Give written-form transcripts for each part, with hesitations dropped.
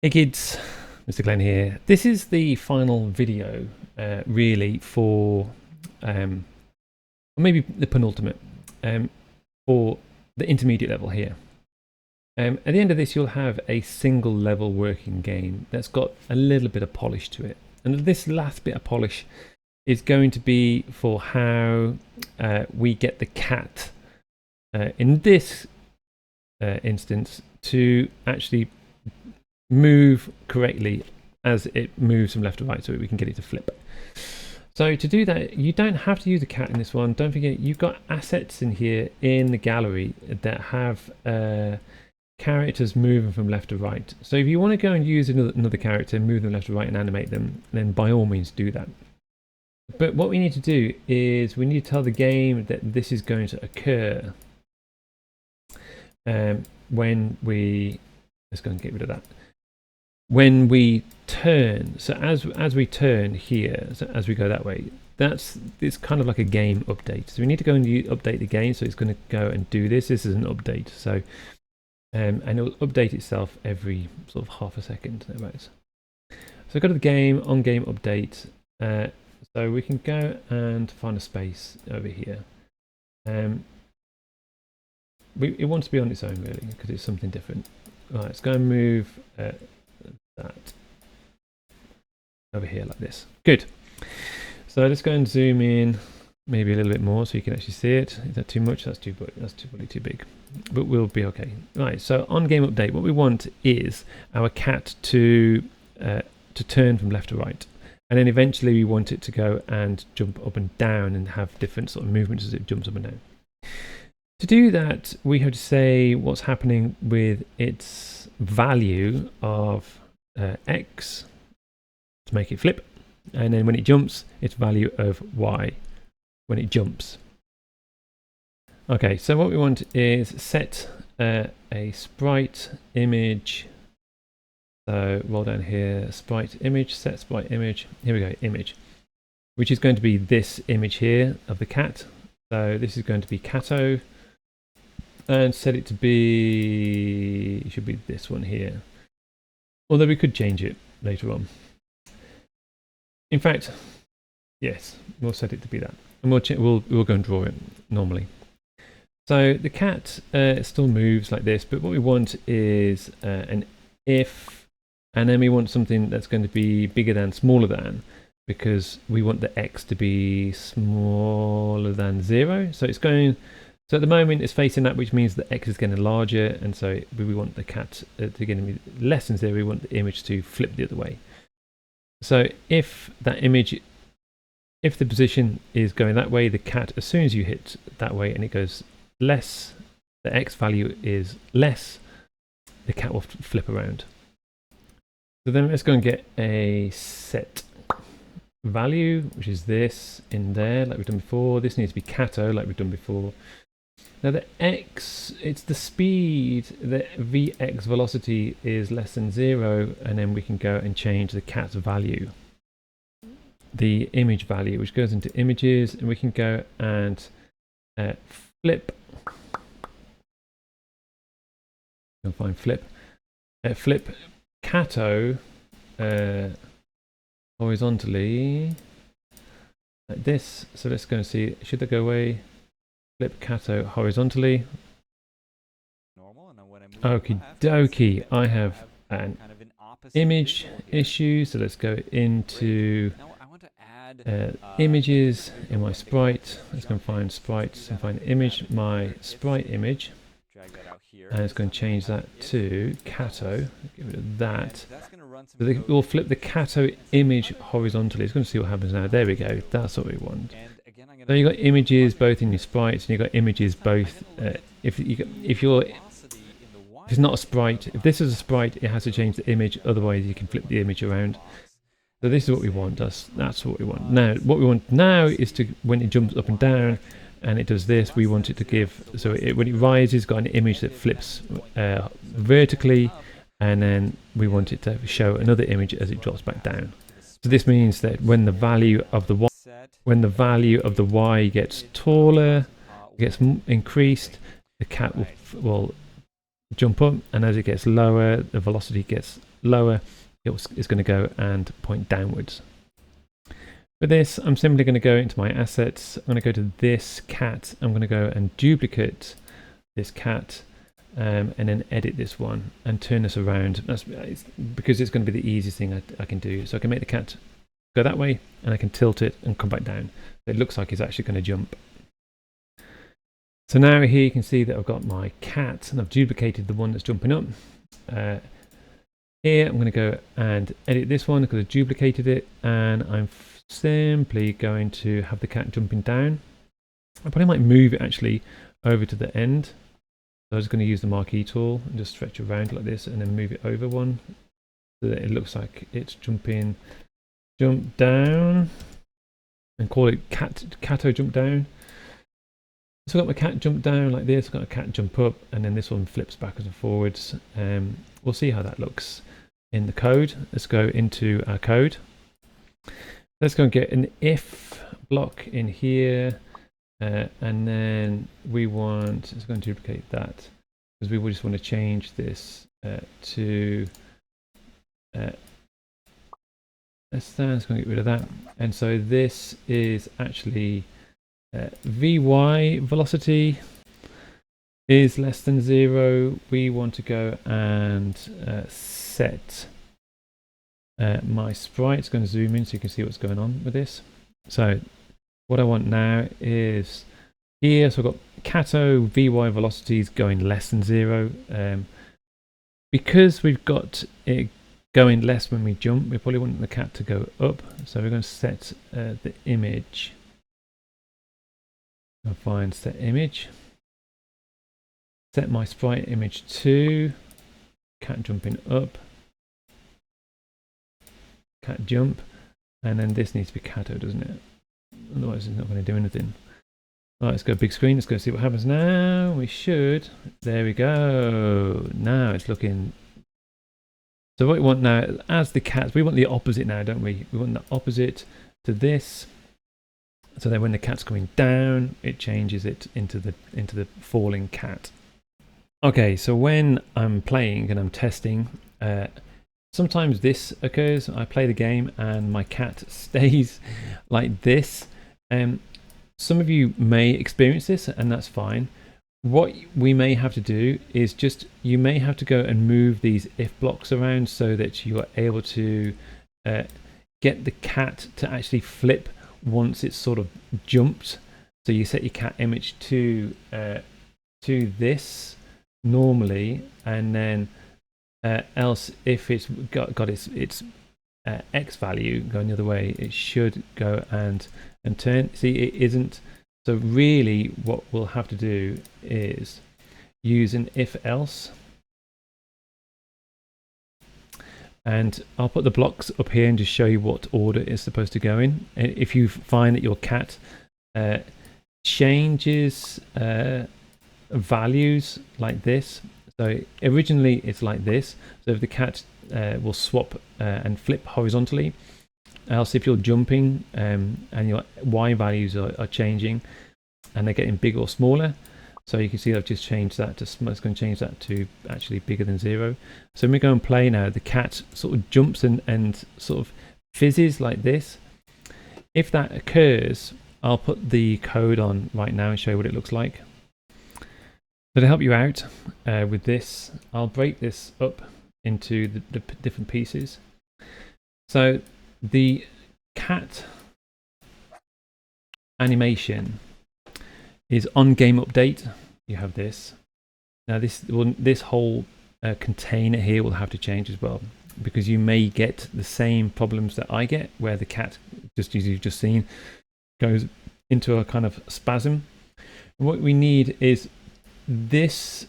Hey kids, Mr. Glenn here. This is the final video, really, for or maybe the penultimate, for the intermediate level here. At the end of this, you'll have a single level working game that's got a little bit of polish to it. And this last bit of polish is going to be for how we get the cat, in this instance, to actually move correctly as it moves from left to right so we can get it to flip. So to do that, you don't have to use a cat in this one. Don't forget, you've got assets in here in the gallery that have characters moving from left to right. So if you want to go and use another character, move them left to right and animate them, then by all means do that. But what we need to do is we need to tell the game that this is going to occur when we... Let's go and get rid of that. When we turn, so as we turn here, so as we go that way, it's kind of like a game update. So we need to go and update the game. So it's going to go and do this. This is an update. So and it will update itself every sort of half a second. Thereabouts. So go to the game, on game update. So we can go and find a space over here. It wants to be on its own really because it's something different. Right, let's go and move that over here like this. Good. So let's go and zoom in maybe a little bit more so you can actually see it. Is that too much? That's probably too big. But we'll be okay. Right, so on game update, what we want is our cat to turn from left to right. And then eventually we want it to go and jump up and down and have different sort of movements as it jumps up and down. To do that, we have to say what's happening with its value of x to make it flip, and then when it jumps, its value of y when it jumps. Okay, so what we want is set a sprite image. So roll down here, sprite image, set sprite image. Here we go, image, which is going to be this image here of the cat. So this is going to be catto. And set it to be, it should be this one here. Although we could change it later on. In fact, yes, we'll set it to be that. And we'll go and draw it normally. So the cat still moves like this, but what we want is an if, and then we want something that's going to be bigger than, smaller than, because we want the x to be smaller than 0. So it's going... So at the moment it's facing that, which means the x is getting larger, and so we want the cat to get be less than 0. We want the image to flip the other way. So if that image, if the position is going that way, the cat, as soon as you hit that way and it goes less, the x value is less, the cat will flip around. So then let's go and get a set value, which is this in there, like we've done before. This needs to be catto, like we've done before. Now the x, it's the speed, the vx velocity is less than 0, and then we can go and change the cat's value, the image value, which goes into images, and we can go and flip. You'll find flip. Flip catto horizontally like this. So let's go and see, should that go away? Flip catto horizontally. Okie dokie, I have an image issue, so let's go into images in my sprite. Let's go and find sprites and find image, my sprite image. And it's going to change that to catto. Get rid of that. So we'll flip the catto image horizontally. It's going to see what happens now. There we go. That's what we want. So you've got images both in your sprites, and you've got images both. If it's not a sprite, if this is a sprite, it has to change the image. Otherwise, you can flip the image around. So this is what we want. That's what we want. Now, what we want now is to, when it jumps up and down, and it does this, we want it to give. So when it rises, got an image that flips vertically, and then we want it to show another image as it drops back down. So this means that when the value of the y gets taller, gets increased, the cat will jump up, and as it gets lower, the velocity gets lower, it's going to go and point downwards. For this, I'm simply going to go into my assets. I'm going to go to this cat. I'm going to go and duplicate this cat and then edit this one and turn this around. Because it's going to be the easiest thing I can do. So I can make the cat go that way and I can tilt it and come back down. It looks like it's actually going to jump. So now here you can see that I've got my cat and I've duplicated the one that's jumping up. Here I'm going to go and edit this one because I duplicated it, and I'm simply going to have the cat jumping down. I probably might move it actually over to the end. So I'm just going to use the marquee tool and just stretch around like this and then move it over one so that it looks like it's jump down, and call it catto jump down. So I've got my cat jump down like this, I've got a cat jump up, and then this one flips backwards and forwards. We'll see how that looks in the code. Let's go into our code. Let's go and get an if block in here, and then let's go and duplicate that because we just want to change this to let's go and get rid of that. And so this is actually Vy velocity is less than 0. We want to go and set my sprite. It's going to zoom in so you can see what's going on with this. So what I want now is here, so I've got catto Vy velocities going less than 0. Because we've got it going less when we jump, we probably want the cat to go up. So we're going to set the image. I'll find set image. Set my sprite image to cat jumping up. Cat jump, and then this needs to be catto, doesn't it? Otherwise it's not going to do anything. Right, let's go big screen. Let's go see what happens now. We should. There we go. Now it's looking. So what we want now, as the cats, we want the opposite now, don't we? We want the opposite to this. So then when the cat's coming down, it changes it into the falling cat. Okay, so when I'm playing and I'm testing, sometimes this occurs. I play the game and my cat stays like this. Some of you may experience this, and that's fine. What we may have to do is you may have to go and move these if blocks around so that you are able to get the cat to actually flip once it's sort of jumped. So you set your cat image to this normally, and then else if it's got its x value going the other way, it should go and turn. See, it isn't. So really what we'll have to do is use an if else, and I'll put the blocks up here and just show you what order it's supposed to go in. If you find that your cat changes values like this, so originally it's like this, so if the cat will swap and flip horizontally, else if you're jumping and your y values are changing and they're getting bigger or smaller, so you can see I've just changed that to, it's going to change that to actually bigger than 0. So when we go and play now, the cat sort of jumps and sort of fizzes like this. If that occurs, I'll put the code on right now and show you what it looks like. So to help you out with this, I'll break this up into the different pieces. So the cat animation is on game update. You have this. Now this whole container here will have to change as well, because you may get the same problems that I get, where the cat, just as you've just seen, goes into a kind of spasm. And what we need is this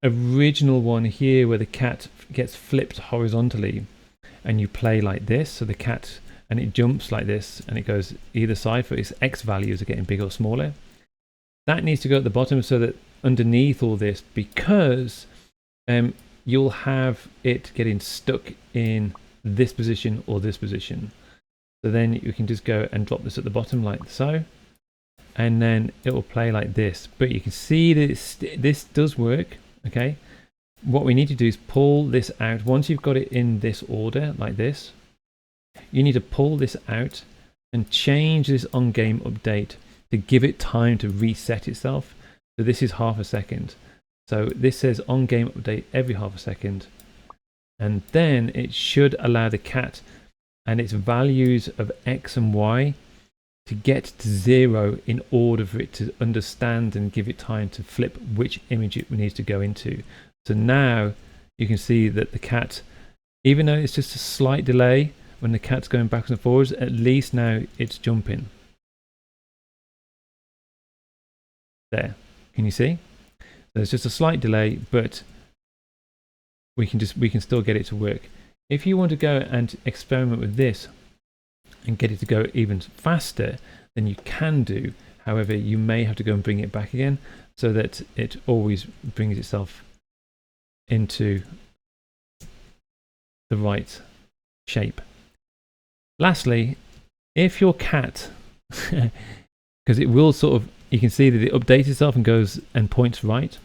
original one here, where the cat gets flipped horizontally and you play like this, so the cat, and it jumps like this and it goes either side, for its x values are getting bigger or smaller. That needs to go at the bottom, so that underneath all this, because you'll have it getting stuck in this position or this position. So then you can just go and drop this at the bottom like so, and then it will play like this. But you can see that this does work. Okay, what we need to do is pull this out. Once you've got it in this order like this, you need to pull this out and change this on game update to give it time to reset itself. So this is half a second. So this says on game update every half a second, and then it should allow the cat and its values of X and Y to get to 0 in order for it to understand and give it time to flip which image it needs to go into. So now you can see that the cat, even though it's just a slight delay when the cat's going backwards and forwards, at least now it's jumping. There, can you see? There's just a slight delay, but we can still get it to work. If you want to go and experiment with this and get it to go even faster, then you can do. However, you may have to go and bring it back again so that it always brings itself into the right shape. Lastly, if your cat, because it will sort of, you can see that it updates itself and goes and points right.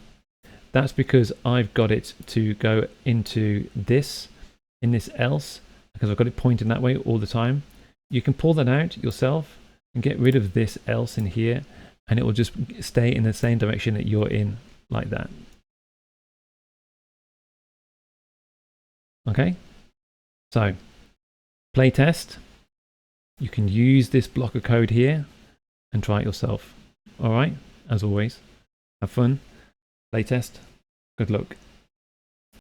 That's because I've got it to go into this, in this else, because I've got it pointing that way all the time. You can pull that out yourself and get rid of this else in here, and it will just stay in the same direction that you're in, like that. Okay, so playtest. You can use this block of code here and try it yourself. All right, as always, have fun. Playtest. Good luck.